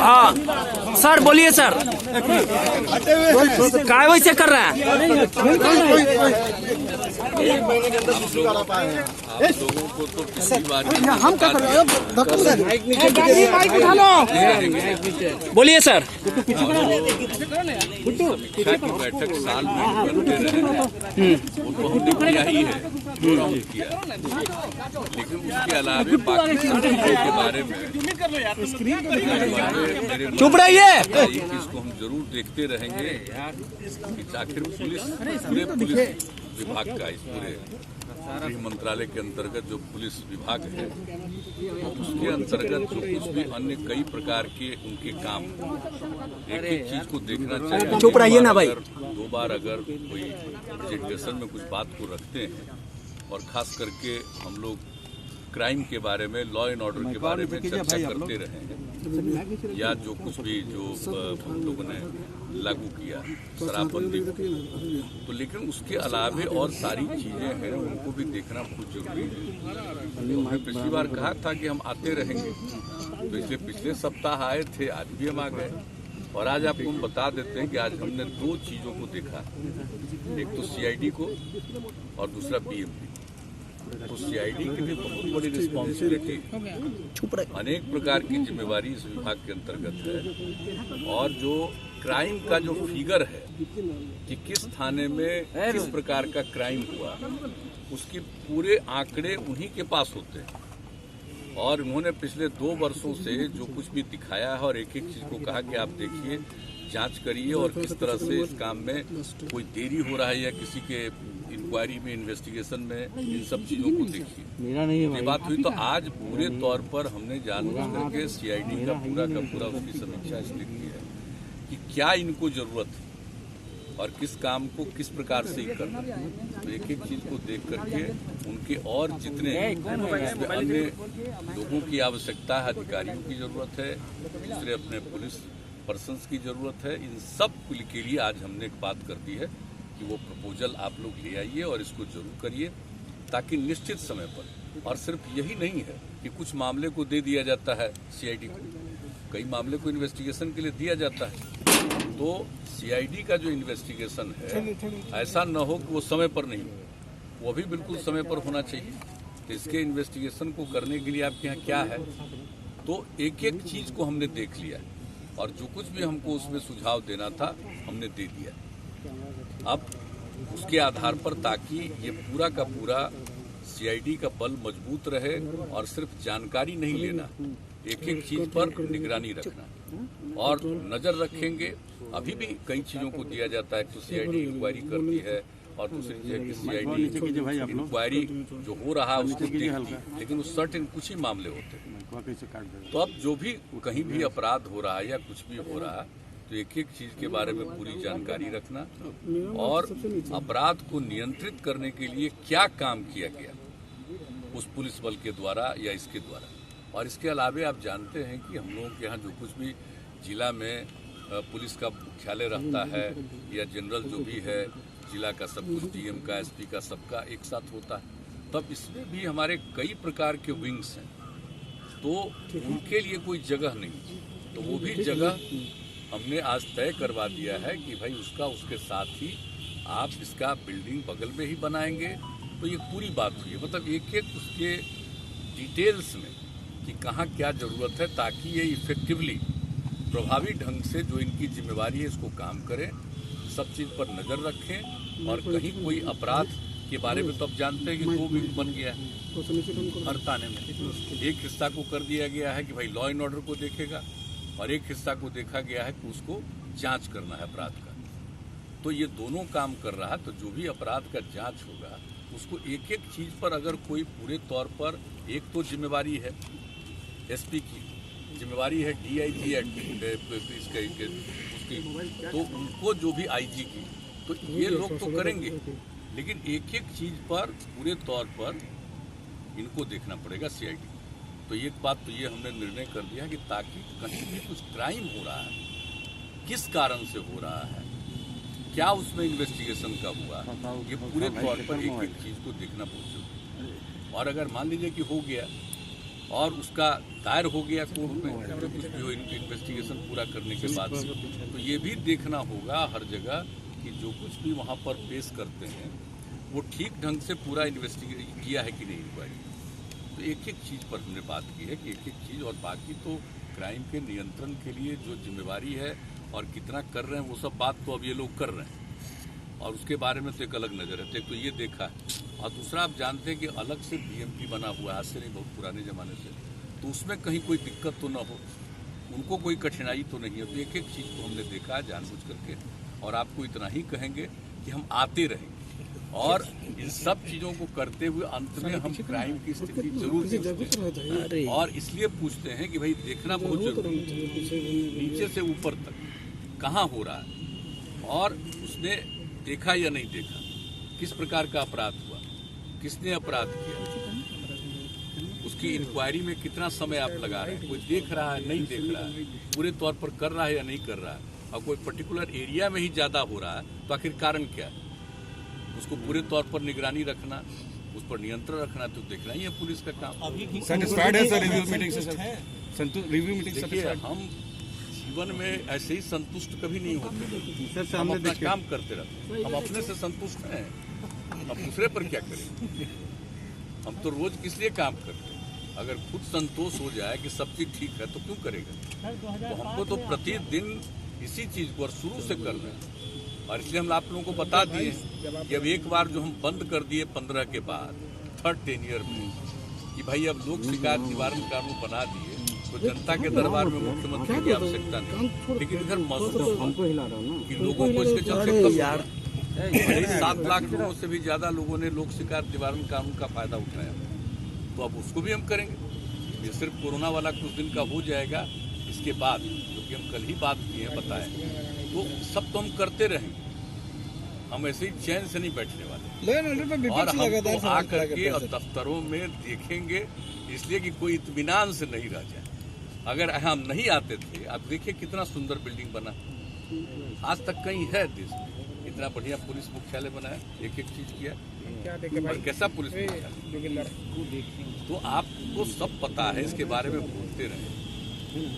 हाँ सर बोलिए सर, काय वैसे कर रहा है? एक महीने के अंदर दूसरी बार आप आए हैं। आप लोगों को तो पिछली बार हम क्या कर रहे हैं? बोलिए सर। समीक्षा की बैठक साल में करते रहे हैं, वो तो हमने किया ही है, किया। लेकिन उसके अलावा बाकी चीजों के बारे में चुप रहिए। इसको हम जरूर देखते रहेंगे कि आखिर पूरे पुलिस विभाग का, इस पूरे गृह मंत्रालय के अंतर्गत जो पुलिस विभाग है, उसके अंतर्गत जो कुछ भी अन्य कई प्रकार के उनके काम, एक एक चीज को देखना चाहिए। चुप रहिए ना भाई। दो बार अगर कोई प्रेजेंटेशन में कुछ बात को रखते हैं और खास करके हम लोग क्राइम के बारे में, लॉ एंड ऑर्डर के बारे में चर्चा करते रहे हैं, या जो कुछ भी जो हम लोगों ने लागू किया शराबबंदी, तो लेकिन उसके अलावे और सारी चीजें हैं, उनको भी देखना बहुत जरूरी है। हमने पिछली बार कहा था कि हम आते रहेंगे, तो पिछले सप्ताह आए थे, आज भी हम आ गए। और आज आपको हम बता देते हैं कि आज हमने दो चीजों को देखा, एक तो सीआईडी को और दूसरा बीएमपी। तो सीआईडी की भी बहुत बड़ी रिस्पॉन्सिबिलिटी, अनेक प्रकार की जिम्मेवारी इस विभाग के अंतर्गत है। और जो क्राइम का जो फिगर है कि किस थाने में किस प्रकार का क्राइम हुआ, उसके पूरे आंकड़े उन्हीं के पास होते हैं। और उन्होंने पिछले 2 वर्षों से जो कुछ भी दिखाया है और एक एक चीज को कहा कि आप देखिए, जांच करिए और किस तरह से इस काम में कोई देरी हो रहा है या किसी के इंक्वायरी में, इन्वेस्टिगेशन में, इन सब चीजों को देखिए। ये बात हुई तो आज पूरे तौर पर हमने जानबूझ करके सीआईडी का पूरा उसकी समीक्षा इसलिए की है कि क्या इनको जरूरत है और किस काम को किस प्रकार से ही करना। तो एक एक चीज को देख करके उनके और जितने अन्य लोगों की आवश्यकता है, अधिकारियों की जरूरत है, दूसरे अपने पुलिस पर्सन्स की जरूरत है, इन सब के लिए आज हमने एक बात कर दी है कि वो प्रपोजल आप लोग ले आइए और इसको जरूर करिए, ताकि निश्चित समय पर, और सिर्फ यही नहीं है कि कुछ मामले को दे दिया जाता है सीआईडी को, कई मामले को इन्वेस्टिगेशन के लिए दिया जाता है। तो सीआईडी का जो इन्वेस्टिगेशन है, ऐसा न हो कि वो समय पर नहीं हो, वो भी बिल्कुल समय पर होना चाहिए। तो इसके इन्वेस्टिगेशन को करने के लिए आपके यहाँ क्या है, तो एक एक चीज को हमने देख लिया और जो कुछ भी हमको उसमें सुझाव देना था हमने दे दिया। अब उसके आधार पर, ताकि ये पूरा का पूरा सीआईडी का बल मजबूत रहे और सिर्फ जानकारी नहीं लेना, एक एक चीज पर निगरानी रखना और नजर रखेंगे। अभी भी कई चीजों को दिया जाता है, तो सीआईडी इंक्वायरी करती है और दूसरी चीज की सीआईडी इंक्वायरी जो हो रहा है उसको देखती है, लेकिन उस सर्टेन कुछ ही मामले होते हैं। तो अब जो भी कहीं भी अपराध हो रहा है या कुछ भी हो रहा है, तो एक एक चीज के बारे में पूरी जानकारी रखना और अपराध को नियंत्रित करने के लिए क्या काम किया गया उस पुलिस बल के द्वारा या इसके द्वारा। और इसके अलावा आप जानते हैं कि हम लोगों के यहाँ जो कुछ भी जिला में पुलिस का मुख्यालय रहता है या जनरल जो भी है जिला का, सब कुछ डीएम का, एसपी का, सबका एक साथ होता है, तब इसमें भी हमारे कई प्रकार के विंग्स हैं, तो उनके लिए कोई जगह नहीं, तो वो भी जगह हमने आज तय करवा दिया है कि भाई उसका उसके साथ ही आप इसका बिल्डिंग बगल में ही बनाएंगे। तो ये पूरी बात हुई है, मतलब एक एक उसके डिटेल्स में कि कहाँ क्या जरूरत है, ताकि ये इफेक्टिवली, प्रभावी ढंग से जो इनकी जिम्मेवारी है इसको काम करें, सब चीज़ पर नज़र रखें। और कहीं कोई अपराध के बारे में तो आप जानते हैं कि 2 विंग बन गया है हर थाने में। एक हिस्सा को कर दिया गया है कि भाई लॉ एंड ऑर्डर को देखेगा और एक हिस्सा को देखा गया है कि उसको जांच करना है अपराध का। तो ये दोनों काम कर रहा है, तो जो भी अपराध का जांच होगा उसको एक एक चीज पर अगर कोई पूरे तौर पर, एक तो जिम्मेवारी है एसपी की, जिम्मेवारी है डीआईजी उसकी, तो उनको जो भी आईजी की, तो ये लोग तो करेंगे, लेकिन एक एक चीज पर पूरे तौर पर इनको देखना पड़ेगा सीआईडी। तो एक बात तो ये हमने निर्णय कर दिया कि ताकि कहीं भी कुछ क्राइम हो रहा है, किस कारण से हो रहा है, क्या उसमें इन्वेस्टिगेशन का हुआ, ये पूरे तौर पर एक एक चीज को देखना बहुत जरूरी है। और अगर मान लीजिए कि हो गया और उसका दायर हो गया कोर्ट में जो कुछ भी हो इन्वेस्टिगेशन पूरा करने के बाद से। तो ये भी देखना होगा हर जगह कि जो कुछ भी वहाँ पर पेश करते हैं वो ठीक ढंग से पूरा इन्वेस्टिगेट किया है कि नहीं इंक्वायरी। तो एक एक चीज़ पर हमने बात की है कि एक एक चीज़, और बाकी तो क्राइम के नियंत्रण के लिए जो जिम्मेवारी है और कितना कर रहे हैं वो सब बात तो अब ये लोग कर रहे हैं, और उसके बारे में तो एक अलग नज़र है। तो ये देखा है, और दूसरा आप जानते हैं कि अलग से बीएमपी बना हुआ है, आज से नहीं बहुत पुराने ज़माने से, तो उसमें कहीं कोई दिक्कत तो ना हो, उनको कोई कठिनाई तो नहीं है। तो एक एक चीज़ को हमने देखा है जानबूझ करके, और आपको इतना ही कहेंगे कि हम आते रहेंगे और इन सब चीज़ों को करते हुए अंत में हम क्राइम की स्थिति जरूर देखते हैं। और इसलिए पूछते हैं कि भाई देखना बहुत जरूरी है, नीचे से ऊपर तक कहाँ हो रहा है, और उसने देखा या नहीं देखा, किस प्रकार का अपराध हुआ, किसने अपराध किया, उसकी इंक्वायरी में कितना समय आप लगा रहे हैं, कोई देख रहा है नहीं देख रहा है, पूरे तौर पर कर रहा है या नहीं कर रहा है, और कोई पर्टिकुलर एरिया में ही ज़्यादा हो रहा है तो आखिर कारण क्या है, उसको पूरे तौर पर निगरानी रखना, उस पर नियंत्रण रखना तो देखना ही है पुलिस का काम। सेटिस्फाइड है सर रिव्यू मीटिंग से? रिव्यू मीटिंग देखिए, हम जीवन में ऐसे ही संतुष्ट कभी नहीं होते, हम अपना काम करते रहते हैं, हम अपने से संतुष्ट हैं, हम दूसरे पर क्या करें, हम तो रोज किस लिए काम करते हैं। अगर खुद संतोष हो जाए कि सब चीज ठीक है तो क्यों करेगा। तो हमको तो प्रतिदिन इसी चीज को और शुरू से कर रहे हैं, और इसलिए हम आप लोगों को बता दिए कि अब एक बार जो हम बंद कर दिए 15 के बाद थर्ड टेनियर में कि भाई अब लोक शिकायत निवारण कानून बना दिए, तो जनता के दरबार में मुख्यमंत्री की आवश्यकता नहीं। लेकिन इधर महसूस कि लोगों को इसके चलते 7 लाख लोगों से भी ज्यादा लोगों ने लोक शिकायत निवारण कानून का फायदा उठाया, तो अब उसको भी हम करेंगे। ये सिर्फ कोरोना वाला कुछ दिन का हो जाएगा, इसके बाद जो कि हम कल ही बात की है बताएं, तो सब तो हम करते रहेंगे, हम ऐसे ही चैन से नहीं बैठने वाले, और हम आकर के और दफ्तरों में देखेंगे, इसलिए कि कोई इत्मीनान से नहीं रह जाए। अगर हम नहीं आते थे, आप देखिए कितना सुंदर बिल्डिंग बना, आज तक कहीं है देश में इतना बढ़िया पुलिस मुख्यालय बनाया, एक एक चीज किया, और कैसा पुलिस मुख्यालय। तो आपको सब पता है, इसके बारे में बोलते रहे,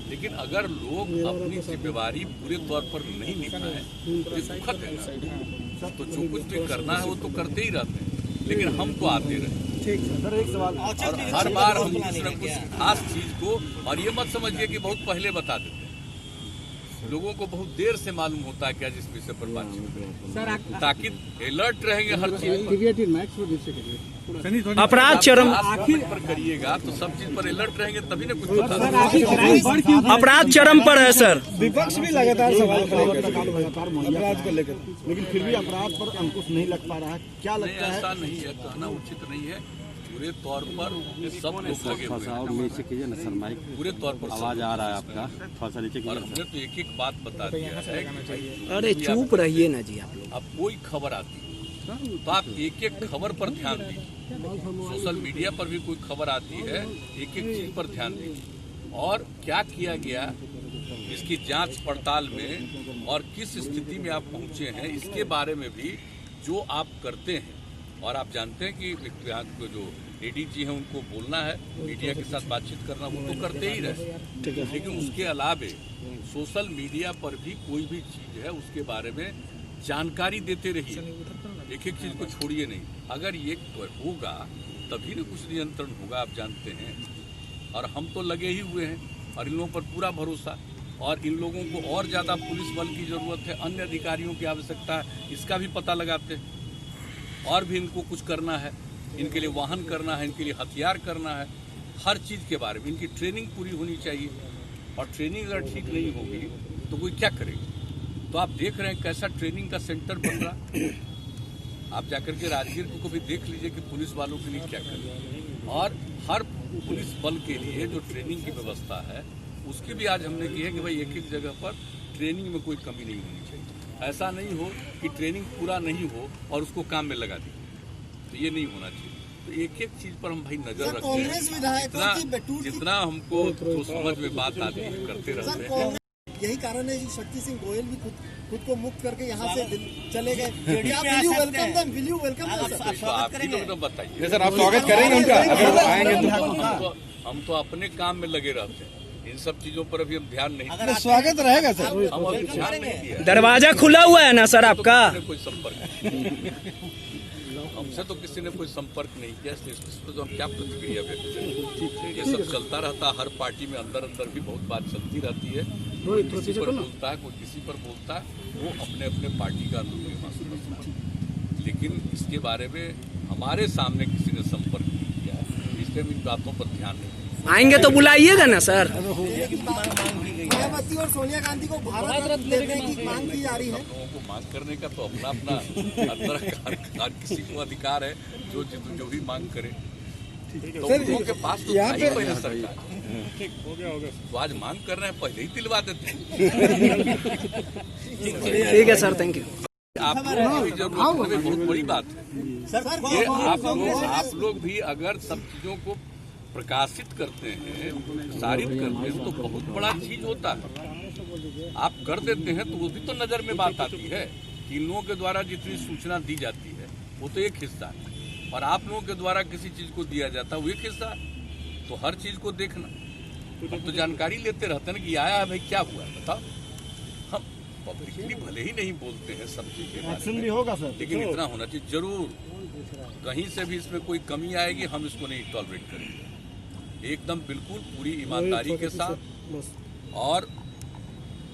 लेकिन अगर लोग अपनी जिम्मेवारी पूरे तौर पर नहीं निभाएं तो दुखद है ना। तो जो कुछ भी करना है वो तो करते ही रहते हैं, लेकिन हम तो आते रहे सर एक सवाल, और हर बार हम कुछ न कुछ खास चीज को, और ये मत समझिए कि बहुत पहले बता देते हैं, लोगों को बहुत देर से मालूम होता है क्या जिस विषय पर बातचीत, ताकि अलर्ट रहेंगे हर चीज। अपराध चरम पर करिएगा तो सब चीज पर अलर्ट रहेंगे, तभी ना कुछ पता। अपराध चरम पर है सर। विपक्ष भी लगातार सवाल अपराध को लेकर, लेकिन फिर भी अपराध पर अंकुश नहीं लग पा रहा है, क्या लगता है? ऐसा नहीं है, कहना उचित नहीं है। पूरे तौर पर सब लोग लगे हुए हैं, पूरे तौर पर आवाज आ रहा है आपका, थोड़ा सा नीचे और हमने तो एक एक बात बता दिया है कि भाई अरे चुप रहिए ना जी आप लोग। अब कोई खबर आती है तो आप एक एक खबर पर ध्यान दीजिए, सोशल मीडिया पर भी कोई खबर आती है, एक एक चीज पर ध्यान दीजिए, और क्या किया गया इसकी जांच पड़ताल में और किस स्थिति में आप पहुंचे हैं इसके बारे में भी जो आप करते हैं। और आप जानते हैं कि जो एडीजी हैं उनको बोलना है, मीडिया के साथ बातचीत करना, वो तो करते ही रहे, लेकिन उसके अलावे सोशल मीडिया पर भी कोई भी चीज है उसके बारे में जानकारी देते रहिए, एक एक चीज को छोड़िए नहीं। अगर ये होगा तभी ना कुछ नियंत्रण होगा, आप जानते हैं। और हम तो लगे ही हुए हैं, और इन लोगों पर पूरा भरोसा, और इन लोगों को और ज्यादा पुलिस बल की जरूरत है, अन्य अधिकारियों की आवश्यकता है, इसका भी पता लगाते हैं। और भी इनको कुछ करना है, इनके लिए वाहन करना है, इनके लिए हथियार करना है, हर चीज के बारे में इनकी ट्रेनिंग पूरी होनी चाहिए, और ट्रेनिंग अगर ठीक नहीं होगी तो कोई क्या करेगा। तो आप देख रहे हैं कैसा ट्रेनिंग का सेंटर बन रहा। आप जाकर के राजगीर को भी देख लीजिए कि पुलिस वालों के लिए क्या करें, और हर पुलिस बल के लिए जो ट्रेनिंग की व्यवस्था है उसकी भी आज हमने की है कि भाई एक एक जगह पर ट्रेनिंग में कोई कमी नहीं होनी चाहिए। ऐसा नहीं हो कि ट्रेनिंग पूरा नहीं हो और उसको काम में लगा दें, तो ये नहीं होना चाहिए। तो एक एक चीज पर हम भाई नजर रखते हैं, जितना हमको जो समझ में बात आती है करते रहते हैं। यही कारण है कि शक्ति सिंह गोयल भी खुद को मुक्त करके यहाँ से चले गए। विल यू वेलकम आप ही लोग तो बताइए सर, आप स्वागत करेंगे उनका अगर वो आएंगे तो? हम तो अपने काम में लगे रहते हैं, इन सब चीजों पर अभी हम ध्यान नहीं तो स्वागत रहेगा सर। हम अभी ध्यान नहीं दिया है। दरवाजा खुला हुआ है ना सर आपका? तो कोई संपर्क हमसे तो किसी ने कोई संपर्क नहीं किया, इस पर तो हम क्या प्रतिक्रिया व्यक्त करें। ये सब चलता रहता, हर पार्टी में अंदर अंदर भी बहुत बात चलती रहती है। कोई किसी पर बोलता है, कोई किसी पर बोलता है, वो अपने अपने पार्टी का अंदरूनी मसला है। लेकिन इसके बारे में हमारे सामने किसी ने संपर्क नहीं किया है, इसलिए हम इन बातों पर ध्यान नहीं। आएंगे तो बुलाइएगा ना सर? मायावती और सोनिया गांधी को भारत रत्न देने की मांग की जा रही है। लोगों को मांग करने का तो अपना अपना अंदर किसी को अधिकार है, जो भी मांग करे। तो लोगों के पास तो था ही पहले सरकार, तो आज मांग कर रहे हैं, पहले ही दिलवा देते हैं। ठीक है सर, थैंक यू। आप लोग की जरूरत है, बहुत बड़ी बात है ये। आप लोग भी अगर सब चीजों को प्रकाशित करते हैं, प्रसारित करते हैं, तो बहुत बड़ा चीज होता है। आप कर देते हैं तो वो भी तो नजर में बात आती है कि इन लोगों के द्वारा जितनी सूचना दी जाती है वो तो एक हिस्सा है, और आप लोगों के द्वारा किसी चीज को दिया जाता है वो एक हिस्सा है। तो हर चीज को देखना, हम तो जानकारी लेते रहते हैं ना कि आया है भाई क्या हुआ है बताओ। हम पब्लिकली भले ही नहीं बोलते हैं सब चीज के बारे में, होगा सर, लेकिन इतना होना चाहिए जरूर, कहीं से भी इसमें कोई कमी आएगी हम इसको नहीं टॉलरेट करेंगे। एकदम बिल्कुल पूरी ईमानदारी के साथ और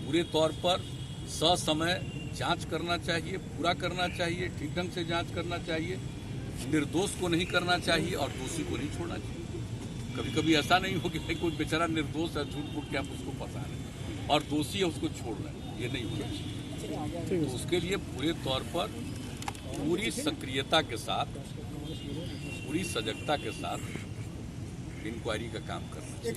पूरे तौर पर ससमय जांच करना चाहिए, पूरा करना चाहिए, ठीक ढंग से जांच करना चाहिए, निर्दोष को नहीं करना चाहिए और दोषी को नहीं छोड़ना चाहिए। कभी कभी ऐसा नहीं हो कि भाई कोई बेचारा निर्दोष है, झूठ मूठ के आप उसको फंसा रहे और दोषी है उसको छोड़ रहे हैं, ये नहीं होना चाहिए। तो उसके लिए पूरे तौर पर पूरी सक्रियता के साथ, पूरी सजगता के साथ इंक्वायरी का काम करना चाहिए।